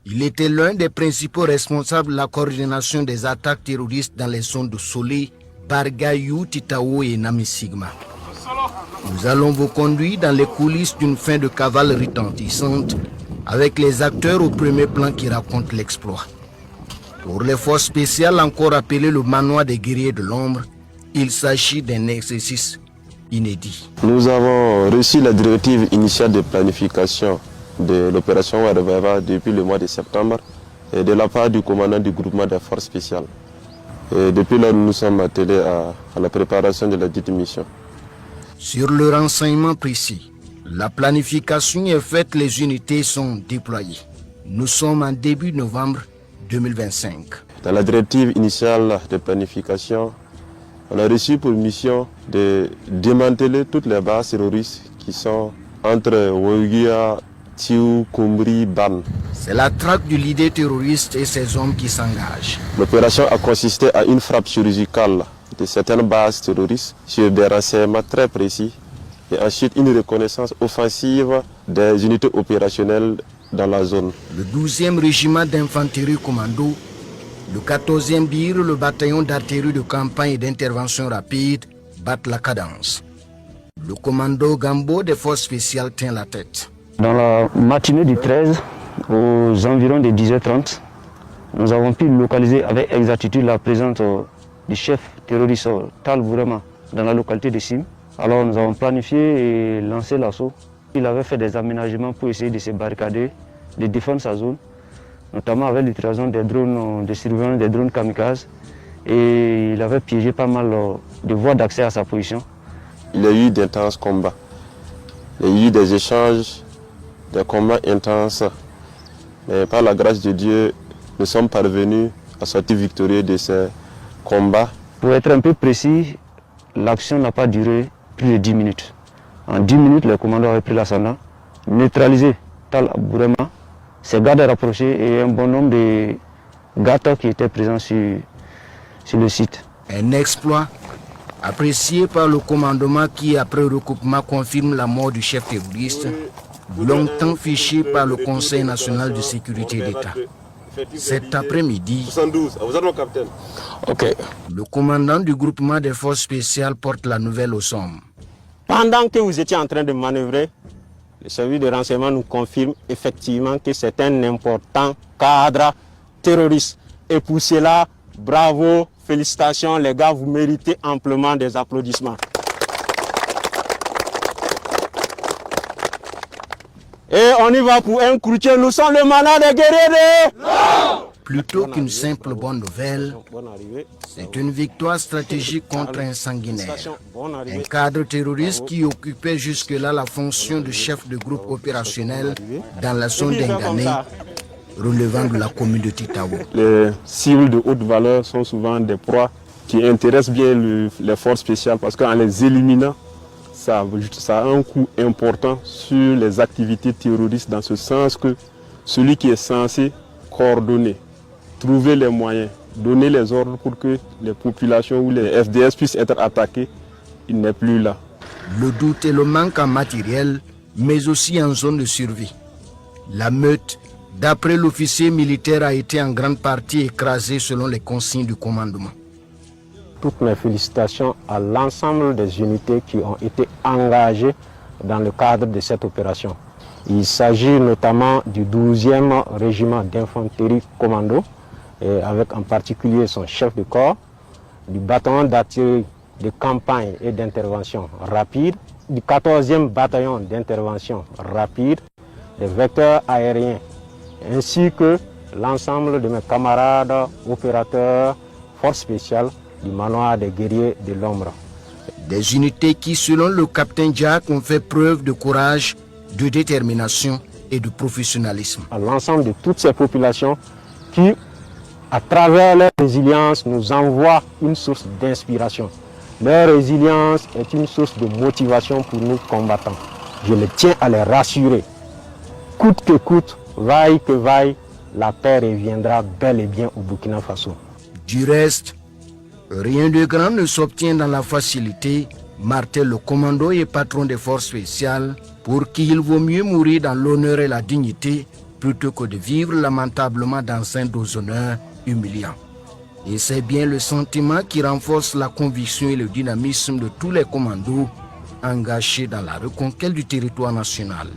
Il était l'un des principaux responsables de la coordination des attaques terroristes dans les zones de Solé, Bargayou, Titao et Namisigma. Nous allons vous conduire dans les coulisses d'une fin de cavale retentissante avec les acteurs au premier plan qui racontent l'exploit. Pour les forces spéciales encore appelées le manoir des guerriers de l'ombre, il s'agit d'un exercice inédit. Nous avons reçu la directive initiale de planification de l'opération Wadavava depuis le mois de septembre et de la part du commandant du groupement des forces spéciales. Et depuis là, nous nous sommes attelés à la préparation de la dite mission. Sur le renseignement précis, la planification est faite, les unités sont déployées. Nous sommes en début novembre 2025. Dans la directive initiale de planification, on a reçu pour mission de démanteler toutes les bases terroristes qui sont entre Ouéguia, Tiou, Koumri, Ban. C'est la traque du leader terroriste et ses hommes qui s'engagent. L'opération a consisté à une frappe chirurgicale de certaines bases terroristes sur des renseignements très précis et ensuite une reconnaissance offensive des unités opérationnelles dans la zone. Le 12e régiment d'infanterie commando, le 14e BIR, le bataillon d'artillerie de campagne et d'intervention rapide battent la cadence. Le commando Gambo des forces spéciales tient la tête. Dans la matinée du 13, aux environs de 10h30, nous avons pu localiser avec exactitude la présence du chef terroriste Tal Bourama dans la localité de Sim. Alors nous avons planifié et lancé l'assaut. Il avait fait des aménagements pour essayer de se barricader, de défendre sa zone, notamment avec l'utilisation des drones de surveillance, des drones kamikazes. Et il avait piégé pas mal de voies d'accès à sa position. Il y a eu d'intenses combats. Il y a eu des échanges, des combats intenses. Mais par la grâce de Dieu, nous sommes parvenus à sortir victorieux de ces combats. Pour être un peu précis, l'action n'a pas duré plus de 10 minutes. En 10 minutes, le commando avait pris l'ascendant, neutralisé Tal Bourama, ses gardes rapprochés et un bon nombre de gardes qui étaient présents sur le site. Un exploit apprécié par le commandement qui, après recoupement, confirme la mort du chef terroriste, longtemps fiché par le Conseil national de sécurité d'État. Cet après-midi, le commandant du groupement des forces spéciales porte la nouvelle aux hommes. Pendant que vous étiez en train de manœuvrer, le service de renseignement nous confirme effectivement que c'est un important cadre terroriste. Et pour cela, bravo, félicitations les gars, vous méritez amplement des applaudissements. Et on y va pour un croutier, nous sommes le mandat des guerriers. Plutôt qu'une simple bonne nouvelle, c'est une victoire stratégique contre un sanguinaire. Un cadre terroriste qui occupait jusque-là la fonction de chef de groupe opérationnel dans la zone d'Engané, relevant de la commune de Titao. Les cibles de haute valeur sont souvent des proies qui intéressent bien les forces spéciales parce qu'en les éliminant, ça a un coût important sur les activités terroristes dans ce sens que celui qui est censé coordonner, trouver les moyens, donner les ordres pour que les populations ou les FDS puissent être attaqués, il n'est plus là. Le doute et le manque en matériel, mais aussi en zone de survie. La meute, d'après l'officier militaire, a été en grande partie écrasée selon les consignes du commandement. Toutes mes félicitations à l'ensemble des unités qui ont été engagées dans le cadre de cette opération. Il s'agit notamment du 12e régiment d'infanterie commando, avec en particulier son chef de corps, du bataillon d'artillerie de campagne et d'intervention rapide, du 14e bataillon d'intervention rapide, des vecteurs aériens, ainsi que l'ensemble de mes camarades opérateurs forces spéciales du manoir des guerriers de l'ombre. Des unités qui, selon le capitaine Jack, ont fait preuve de courage, de détermination et de professionnalisme. À l'ensemble de toutes ces populations qui, à travers leur résilience, nous envoient une source d'inspiration. Leur résilience est une source de motivation pour nous combattants. Je les tiens à les rassurer. Coûte que coûte, vaille que vaille, la paix reviendra bel et bien au Burkina Faso. Du reste, rien de grand ne s'obtient dans la facilité, martèle le commando et patron des forces spéciales, pour qui il vaut mieux mourir dans l'honneur et la dignité plutôt que de vivre lamentablement dans un déshonneur humiliant. Et c'est bien le sentiment qui renforce la conviction et le dynamisme de tous les commandos engagés dans la reconquête du territoire national.